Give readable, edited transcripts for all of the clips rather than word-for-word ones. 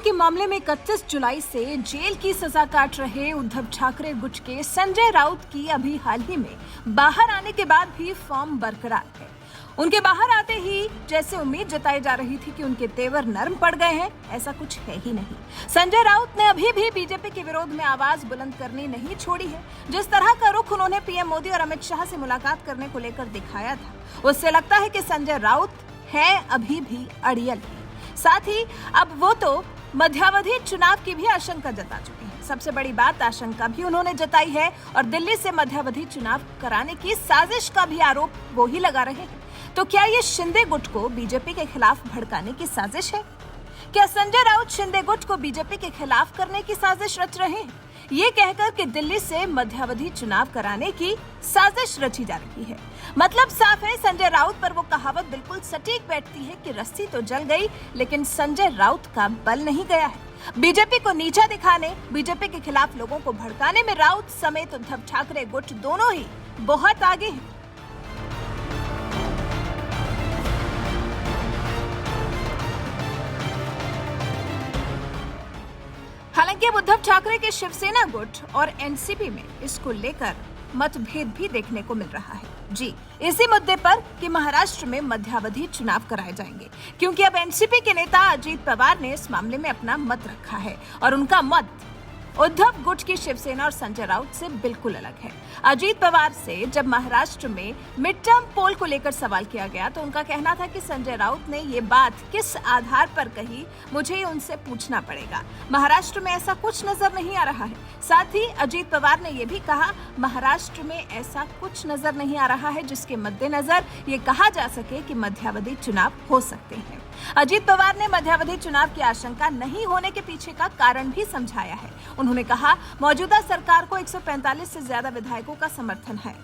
के मामले में 31 जुलाई से जेल की सजा काट रहे उद्धव ठाकरे गुट के संजय राउत की अभी हाल ही में बाहर आने के बाद भी फॉर्म बरकरार है। उनके बाहर आते ही जैसे उम्मीद जताई जा रही थी कि उनके तेवर नरम पड़ गए हैं, ऐसा कुछ है ही नहीं। संजय राउत ने अभी भी बीजेपी के विरोध में आवाज बुलंद करनी नहीं छोड़ी है। जिस तरह का रुख उन्होंने पीएम मोदी और अमित शाह से मुलाकात करने को लेकर दिखाया था, उससे लगता है कि संजय राउत है अभी भी अड़ियल है। साथ ही अब वो तो मध्यावधि चुनाव की भी आशंका जता चुके हैं। सबसे बड़ी बात, आशंका भी उन्होंने जताई है और दिल्ली से मध्यावधि चुनाव कराने की साजिश का भी आरोप वो ही लगा रहे हैं। तो क्या ये शिंदे गुट को बीजेपी के खिलाफ भड़काने की साजिश है? क्या संजय राउत शिंदे गुट को बीजेपी के खिलाफ करने की साजिश रच रहे हैं, ये कहकर कि दिल्ली से मध्यावधि चुनाव कराने की साजिश रची जा रही है? मतलब साफ है, संजय राउत पर वो कहावत बिल्कुल सटीक बैठती है कि रस्सी तो जल गई लेकिन संजय राउत का बल नहीं गया है। बीजेपी को नीचा दिखाने, बीजेपी के खिलाफ लोगों को भड़काने में राउत समेत उद्धव ठाकरे गुट दोनों ही बहुत आगे हैं। हालांकि अब उद्धव ठाकरे के शिवसेना गुट और एनसीपी में इसको लेकर मतभेद भी देखने को मिल रहा है। जी, इसी मुद्दे पर कि महाराष्ट्र में मध्यावधि चुनाव कराए जाएंगे, क्योंकि अब एनसीपी के नेता अजीत पवार ने इस मामले में अपना मत रखा है और उनका मत उद्धव गुट की शिवसेना और संजय राउत से बिल्कुल अलग है। अजीत पवार से जब महाराष्ट्र में मिड टर्म पोल को लेकर सवाल किया गया तो उनका कहना था कि संजय राउत ने ये बात किस आधार पर कही, मुझे उनसे पूछना पड़ेगा। महाराष्ट्र में ऐसा कुछ नजर नहीं आ रहा है। साथ ही अजीत पवार ने यह भी कहा, महाराष्ट्र में ऐसा कुछ नजर नहीं आ रहा है जिसके मद्देनजर ये कहा जा सके कि मध्यावधि चुनाव हो सकते हैं। अजीत पवार ने मध्यावधि चुनाव की आशंका नहीं होने के पीछे का कारण भी समझाया है। उन्होंने कहा, मौजूदा सरकार को 145 से ज्यादा विधायकों का समर्थन है।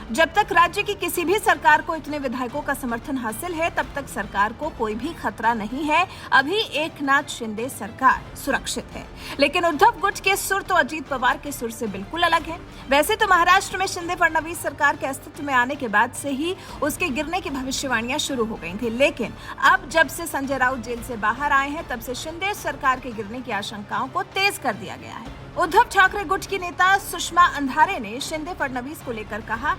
जब तक राज्य की किसी भी सरकार को इतने विधायकों का समर्थन हासिल है, तब तक सरकार को कोई भी खतरा नहीं है। अभी एकनाथ शिंदे सरकार सुरक्षित है। लेकिन उद्धव गुट के सुर तो अजीत पवार के सुर से बिल्कुल अलग है। वैसे तो महाराष्ट्र में शिंदे फडणवीस सरकार के अस्तित्व में आने के बाद से ही उसके गिरने की भविष्यवाणियां शुरू हो गई थी, लेकिन अब जब से संजय राउत जेल से बाहर आए हैं, तब से शिंदे सरकार के गिरने की आशंकाओं को तेज कर दिया गया है। उद्धव ठाकरे गुट की नेता सुषमा अंधारे ने शिंदे फडणवीस को लेकर कहा,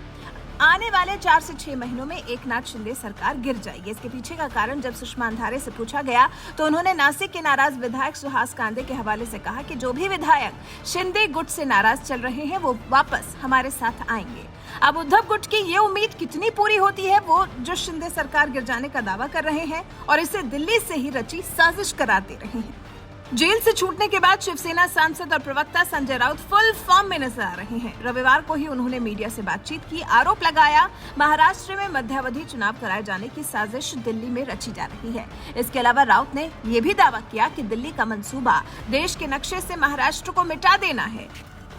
आने वाले 4 से 6 महीनों में एकनाथ शिंदे सरकार गिर जाएगी। इसके पीछे का कारण जब सुषमा अंधारे से पूछा गया तो उन्होंने नासिक के नाराज विधायक सुहास कांदे के हवाले से कहा कि जो भी विधायक शिंदे गुट से नाराज चल रहे हैं वो वापस हमारे साथ आएंगे। अब उद्धव गुट की ये उम्मीद कितनी पूरी होती है, वो जो शिंदे सरकार गिर जाने का दावा कर रहे हैं और इसे दिल्ली से ही रची साजिश करार दे रहे हैं। जेल से छूटने के बाद शिवसेना सांसद और प्रवक्ता संजय राउत फुल फॉर्म में नजर आ रहे हैं। रविवार को ही उन्होंने मीडिया से बातचीत की, आरोप लगाया महाराष्ट्र में मध्यावधि चुनाव कराए जाने की साजिश दिल्ली में रची जा रही है। इसके अलावा राउत ने यह भी दावा किया कि दिल्ली का मंसूबा देश के नक्शे से महाराष्ट्र को मिटा देना है।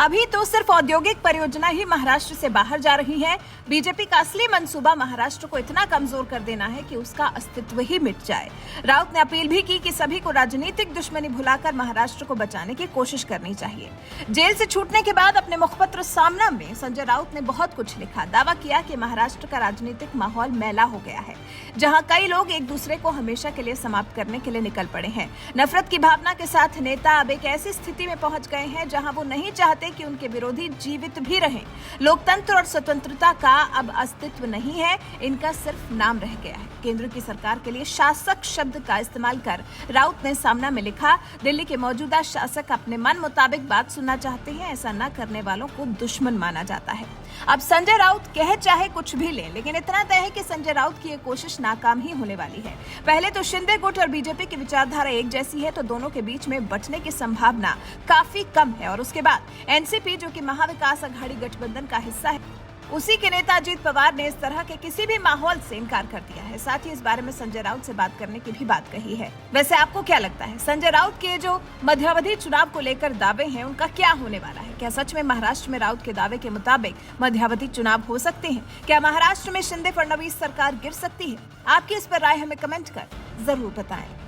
अभी तो सिर्फ औद्योगिक परियोजना ही महाराष्ट्र से बाहर जा रही है। बीजेपी का असली मंसूबा महाराष्ट्र को इतना कमजोर कर देना है कि उसका अस्तित्व ही मिट जाए। राउत ने अपील भी की कि सभी को राजनीतिक दुश्मनी भुलाकर महाराष्ट्र को बचाने की कोशिश करनी चाहिए। जेल से छूटने के बाद अपने मुखपत्र सामना में संजय राउत ने बहुत कुछ लिखा। दावा किया कि महाराष्ट्र का राजनीतिक माहौल मैला हो गया है, जहां कई लोग एक दूसरे को हमेशा के लिए समाप्त करने के लिए निकल पड़े हैं। नफरत की भावना के साथ नेता अब एक ऐसी स्थिति में पहुंच गए हैं जहां वो नहीं चाहते कि उनके विरोधी जीवित भी रहें। लोकतंत्र और स्वतंत्रता का अब अस्तित्व नहीं है, इनका सिर्फ नाम रह गया है। केंद्र की सरकार के लिए शासक शब्द का इस्तेमाल कर राउत ने सामना में लिखा, दिल्ली के मौजूदा शासक अपने मन मुताबिक बात सुनना चाहते हैं, ऐसा न करने वालों को दुश्मन माना जाता है। अब संजय राउत कहे चाहे कुछ भी ले, लेकिन इतना तय है कि संजय राउत की ये कोशिश नाकाम ही होने वाली है। पहले तो शिंदे गुट और बीजेपी की विचारधारा एक जैसी है, तो दोनों के बीच में बंटने की संभावना काफी कम है। और उसके बाद एनसीपी, जो कि महाविकास अघाड़ी गठबंधन का हिस्सा है, उसी के नेता अजीत पवार ने इस तरह के किसी भी माहौल से इनकार कर दिया है। साथ ही इस बारे में संजय राउत से बात करने की भी बात कही है। वैसे आपको क्या लगता है, संजय राउत के जो मध्यावधि चुनाव को लेकर दावे हैं, उनका क्या होने वाला है? क्या सच में महाराष्ट्र में राउत के दावे के मुताबिक मध्यावधि चुनाव हो सकते हैं? क्या महाराष्ट्र में शिंदे फडणवीस सरकार गिर सकती है? आपकी इस पर राय हमें कमेंट कर जरूर बताएं।